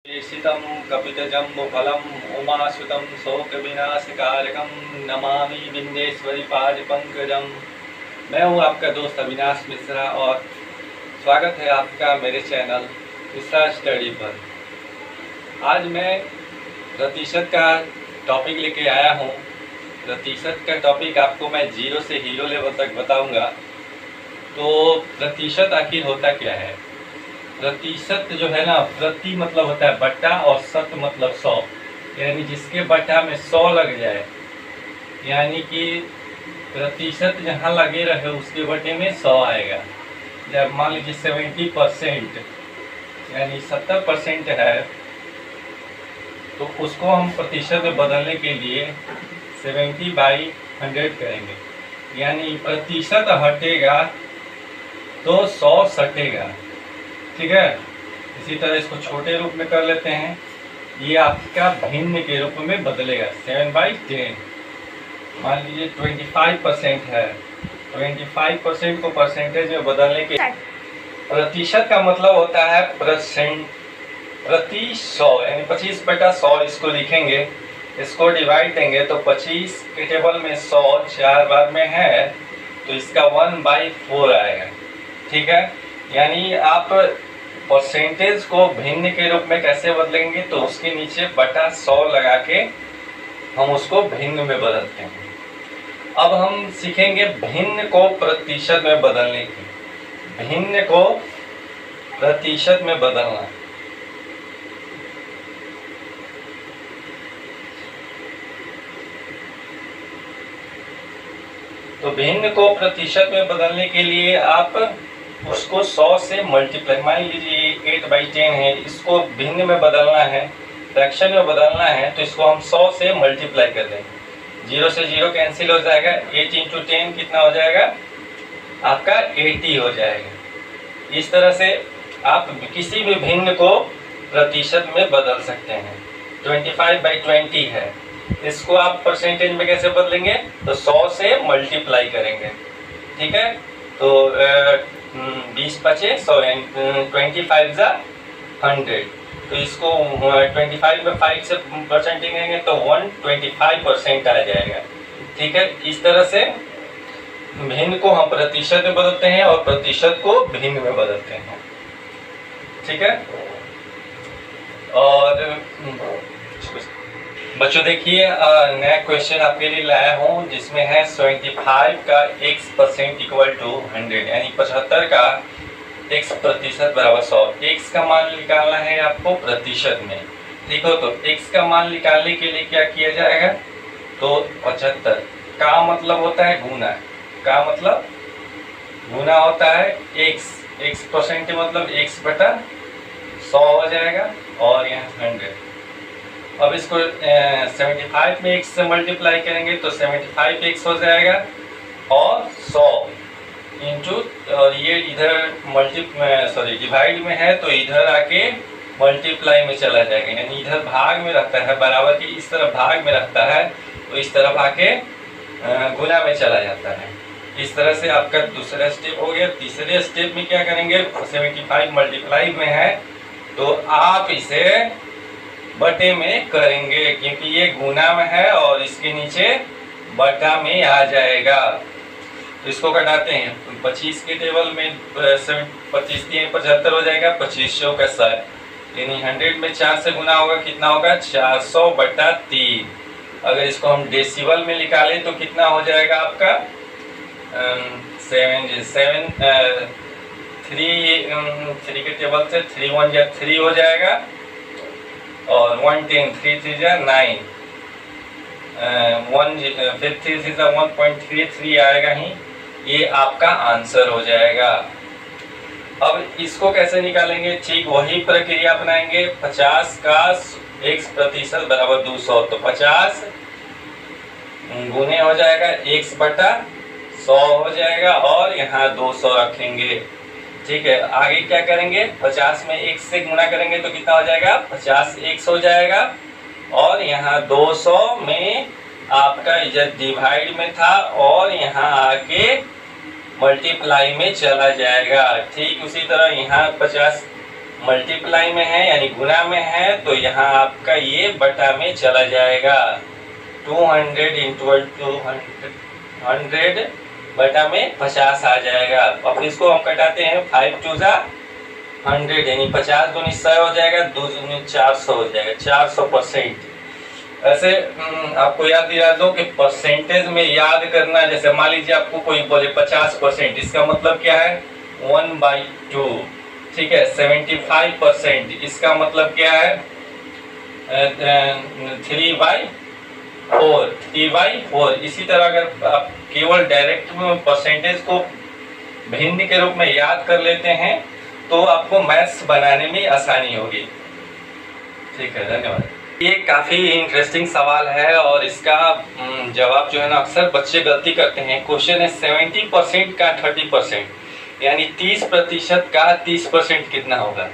ईशितं कपितजम्बुफलम् उमासुतं शोकविनाशकारकं नमामि विंध्येश्वरी पादपंकजं। मैं हूँ आपका दोस्त अविनाश मिश्रा और स्वागत है आपका मेरे चैनल मिश्रा स्टडी पर। आज मैं प्रतिशत का टॉपिक लेके आया हूँ। प्रतिशत का टॉपिक आपको मैं 0 से हीरो लेवल तक बताऊंगा। तो प्रतिशत आखिर होता क्या है? प्रतिशत जो है ना, प्रति मतलब होता है बट्टा और शत मतलब 100, यानी जिसके बट्टा में 100 लग जाए, यानी कि प्रतिशत जहाँ लगे रहे उसके बटे में 100 आएगा। जब मान लीजिए 70% यानी 70% है तो उसको हम प्रतिशत में बदलने के लिए 70/100 करेंगे, यानी प्रतिशत हटेगा तो 100 सटेगा। ठीक है। इसी तरह इसको छोटे रूप में कर लेते हैं। ये आपका भिन्न के रूप में बदलेगा 7/10। मान लीजिए 25% है, 25% को परसेंटेज में बदलने के प्रतिशत का मतलब होता है परसेंट, प्रति 100 यानी 25/100 इसको लिखेंगे। इसको डिवाइड देंगे तो 25 के टेबल में 100 4 बार में है तो इसका 1/4 आएगा। ठीक है। यानी आप परसेंटेज को भिन्न के रूप में कैसे बदलेंगे, तो उसके नीचे बटा 100 लगा के हम उसको भिन्न में बदलते हैं। अब हम सीखेंगे भिन्न को प्रतिशत में बदलने की। भिन्न को प्रतिशत में बदलना। तो भिन्न को प्रतिशत में बदलने के लिए आप उसको 100 से मल्टीप्लाई, मान लीजिए 8/10 है, इसको भिन्न में बदलना है, फ्रैक्शन में बदलना है, तो इसको हम 100 से मल्टीप्लाई कर देंगे। 0 से 0 कैंसिल हो जाएगा। 8 × 10 कितना हो जाएगा आपका 80 हो जाएगा। इस तरह से आप किसी भी भिन्न को प्रतिशत में बदल सकते हैं। 25/20 है, इसको आप परसेंटेज में कैसे बदलेंगे, तो 100 से मल्टीप्लाई करेंगे। ठीक है। तो 20×5 100 25 100। तो इसको 25 में 5 से परसेंटेज लेंगे तो 125% आ जाएगा। ठीक है। इस तरह से भिन्न को हम प्रतिशत में बदलते हैं और प्रतिशत को भिन्न में बदलते हैं। ठीक है। और बच्चों देखिए, नया क्वेश्चन आपके लिए लाया हूँ जिसमें है 75 का x% इक्वल टू 100, यानी 75 का x प्रतिशत बराबर 100। x का मान निकालना है आपको प्रतिशत में। ठीक हो। तो x का मान निकालने के लिए क्या किया जाएगा, तो 75 का मतलब होता है गुना, का मतलब गुना होता है x% मतलब x/100 हो जाएगा और यहाँ 100। अब इसको 75 में x से मल्टीप्लाई करेंगे तो 75x हो जाएगा और 100 इंटू, और ये इधर डिवाइड में है तो इधर आके मल्टीप्लाई में चला जाएगा, यानी इधर भाग में रहता है, बराबर की इस तरफ भाग में रहता है तो इस तरफ आके गुना में चला जाता है। इस तरह से आपका दूसरा स्टेप हो गया। तीसरे स्टेप में क्या करेंगे, 75 मल्टीप्लाई में है तो आप इसे बटे में करेंगे, क्योंकि ये गुना में है और इसके नीचे बटा में आ जाएगा। तो इसको घटाते हैं। 25 के टेबल में 25 3 75 हो जाएगा, 25 का 60, यानी 100 में 4 से गुना होगा, कितना होगा 400/3। अगर इसको हम डेसिबल में निकालें तो कितना हो जाएगा आपका 3 के टेबल से 3 1 या 3 हो जाएगा और 110 3 3 जा 9, 1 3 3 जा 1.33 आएगा ही। ये आपका आंसर हो जाएगा। अब इसको कैसे निकालेंगे, ठीक वही प्रक्रिया अपनाएंगे। 50 का x% बराबर 200, तो 50 गुने हो जाएगा x/100 हो जाएगा और यहाँ 200 रखेंगे। ठीक है। आगे क्या करेंगे, 50 में x से गुना करेंगे तो कितना हो जाएगा 50x हो जाएगा और यहाँ 200 में आपका इधर डिवाइड में था और यहाँ आके मल्टीप्लाई में चला जाएगा। ठीक उसी तरह यहाँ 50 मल्टीप्लाई में है यानी गुना में है, तो यहाँ आपका ये बटा में चला जाएगा। 200 इंटू 200 बटा में 50 आ जाएगा। अब इसको हम कटाते हैं, 5 2 जा 100 यानी 50 दूनी 100 हो जाएगा, 2 दूनी 400 हो जाएगा, 400%। ऐसे आपको याद दिला दो कि परसेंटेज में याद करना, जैसे मान लीजिए आपको कोई बोले 50%, इसका मतलब क्या है 1/2, ठीक है। 75% इसका मतलब क्या है 3/4, 3/4। इसी तरह अगर आप केवल डायरेक्ट में परसेंटेज को भिन्न के रूप में याद कर लेते हैं तो आपको मैथ्स बनाने में आसानी होगी। ठीक है, धन्यवाद। ये काफ़ी इंटरेस्टिंग सवाल है और इसका जवाब जो है ना अक्सर बच्चे गलती करते हैं। क्वेश्चन है 70% का 30%, यानी 30% का 30% कितना होगा।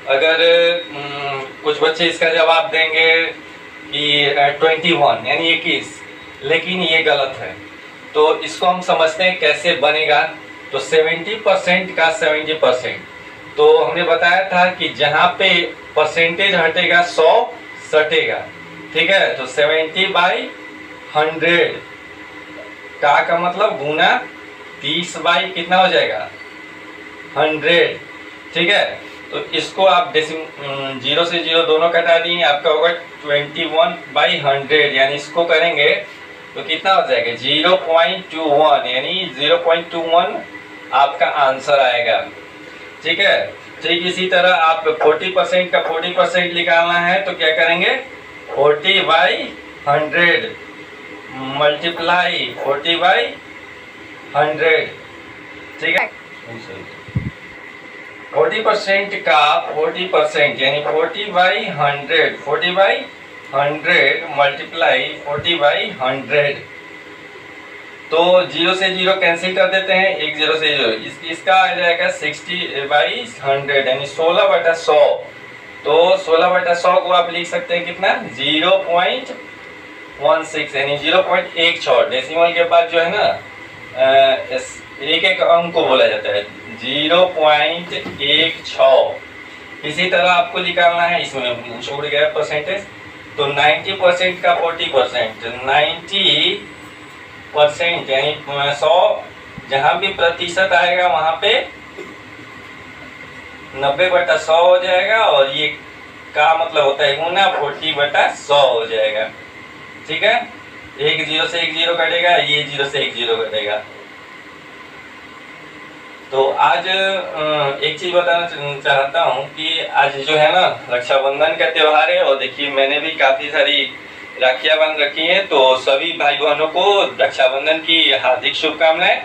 अगर कुछ बच्चे इसका जवाब देंगे कि 21 यानी 21, लेकिन ये गलत है। तो इसको हम समझते हैं कैसे बनेगा। तो 70% का 70%, तो हमने बताया था कि जहाँ पे परसेंटेज हटेगा 100 सटेगा, ठीक है। तो 70/100 का मतलब गुना 30 बाई कितना हो जाएगा 100, ठीक है। तो इसको आप 0 से 0 दोनों कटा दिए, आपका होगा 21/100, यानी इसको करेंगे तो कितना हो जाएगा 0.21, यानी 0.21 आपका आंसर आएगा, ठीक है। ठीक इसी तरह आप 40% का 40% निकालना है तो क्या करेंगे 40/100 मल्टीप्लाई 40/100, ठीक है। 40% का 40% यानी 40/100, 40/100 मल्टीप्लाई 40/100। तो 0 से 0 कैंसिल कर देते हैं, 1 0 से 0, इसका आ जाएगा 60/100 यानी 16/100। तो 16/100 को आप लिख सकते हैं कितना 0.16 यानी 0.16। डेसिमल के बाद जो है ना एक एक अंक को बोला जाता है 0.16। इसी तरह आपको निकालना है, इसमें छूट गया परसेंटेज। तो 90% का 40%, 90% यानी 100, जहाँ भी प्रतिशत आएगा वहाँ पे 90/100 हो जाएगा, और ये का मतलब होता है गुना 40/100 हो जाएगा, ठीक है। 1 0 से 1 0 कटेगा, ये 0 से 1 0 कटेगा। तो आज एक चीज़ बताना चाहता हूँ कि आज जो है ना रक्षाबंधन का त्यौहार है, और देखिए मैंने भी काफ़ी सारी राखियाँ बंध रखी हैं। तो सभी भाई बहनों को रक्षाबंधन की हार्दिक शुभकामनाएं,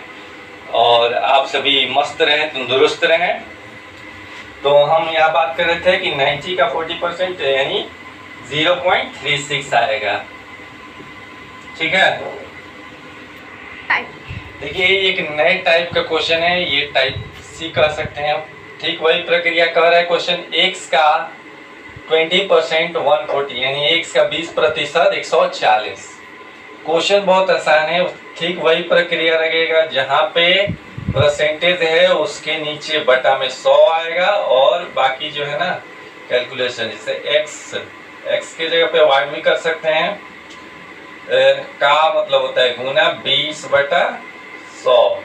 और आप सभी मस्त रहें, तंदुरुस्त रहें। तो हम यहाँ बात कर रहे थे कि 90 का 40% यानी 0.36 आएगा, ठीक है। देखिए एक नए टाइप का क्वेश्चन है, ये टाइप सी कह सकते हैं। ठीक वही प्रक्रिया कह रहा है क्वेश्चन। x का 20% 140 यानी x का 20% 140। क्वेश्चन बहुत आसान है, ठीक वही प्रक्रिया लगेगा। जहाँ पे परसेंटेज है उसके नीचे बटा में 100 आएगा, और बाकी जो है ना कैलकुलेशन, जैसे x के जगह पे वाट भी कर सकते हैं। का मतलब होता है गुना 20/100,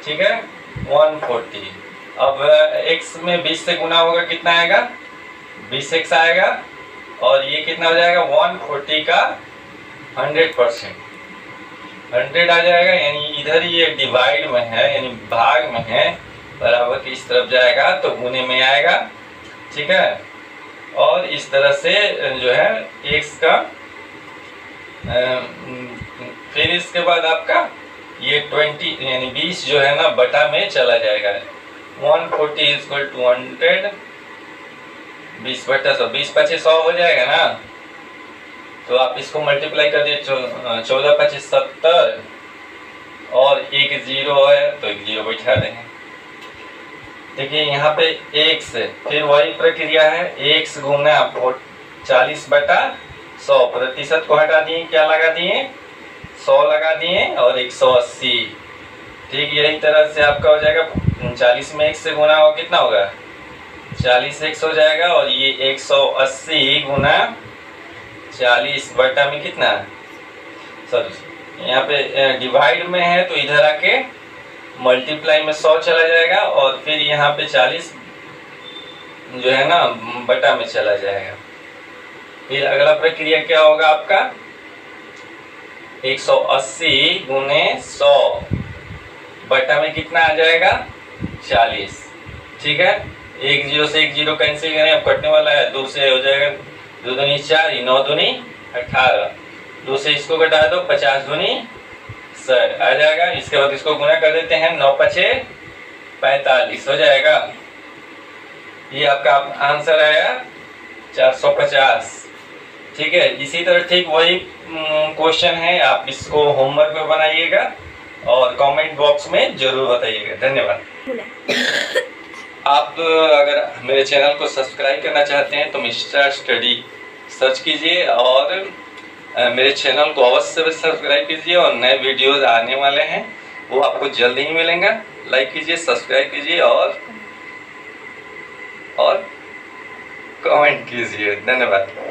ठीक है 140। अब x में 20 से गुना होगा, कितना आएगा 20x आएगा, और ये कितना हो जाएगा 140 का 100% 100 आ जाएगा, यानी इधर ये डिवाइड में है यानी भाग में है, बराबर की इस तरफ जाएगा तो गुने में आएगा, ठीक है। और इस तरह से जो है x का फिर इसके बाद आपका ये 20 यानी 20 जो है ना बटा में चला जाएगा। 140 = 100, 20/100, 20/100 हो जाएगा ना। तो आप इसको मल्टीप्लाई कर दिए, 14×5 = 70, और एक 0 है तो एक 0 बैठा देंगे। देखिए यहाँ पे x, फिर वही प्रक्रिया है, x गुना 40/100, प्रतिशत को हटा दिए, क्या लगा दिए 100 लगा दिए, और 180। ठीक यही तरह से आपका हो जाएगा 40 में x से गुना हो, कितना होगा 40x हो जाएगा और ये 180 गुना 40 बटा में कितना, सॉरी यहाँ पे डिवाइड में है तो इधर आके मल्टीप्लाई में 100 चला जाएगा और फिर यहाँ पे 40 जो है ना बटा में चला जाएगा। फिर अगला प्रक्रिया क्या होगा आपका, 180 गुने 100 बटा में कितना आ जाएगा 40। ठीक है, एक जीरो से एक जीरो कैंसिल करें, अब कटने वाला है, 2 से हो जाएगा 2 दूनी 4, 9 दूनी 18, 2 से इसको घटा दो 50 दूनी 60 आ जाएगा। इसके बाद इसको गुना कर देते हैं, 9 पचे 45 हो जाएगा। ये आपका आंसर आया 450। ठीक है, इसी तरह ठीक वही क्वेश्चन है, आप इसको होमवर्क में बनाइएगा और कमेंट बॉक्स में जरूर बताइएगा। धन्यवाद। आप अगर मेरे चैनल को सब्सक्राइब करना चाहते हैं तो मिस्टर स्टडी सर्च कीजिए और मेरे चैनल को अवश्य सब्सक्राइब कीजिए और नए वीडियोस आने वाले हैं वो आपको जल्द ही मिलेंगे। लाइक कीजिए, सब्सक्राइब कीजिए और कमेंट कीजिए। धन्यवाद।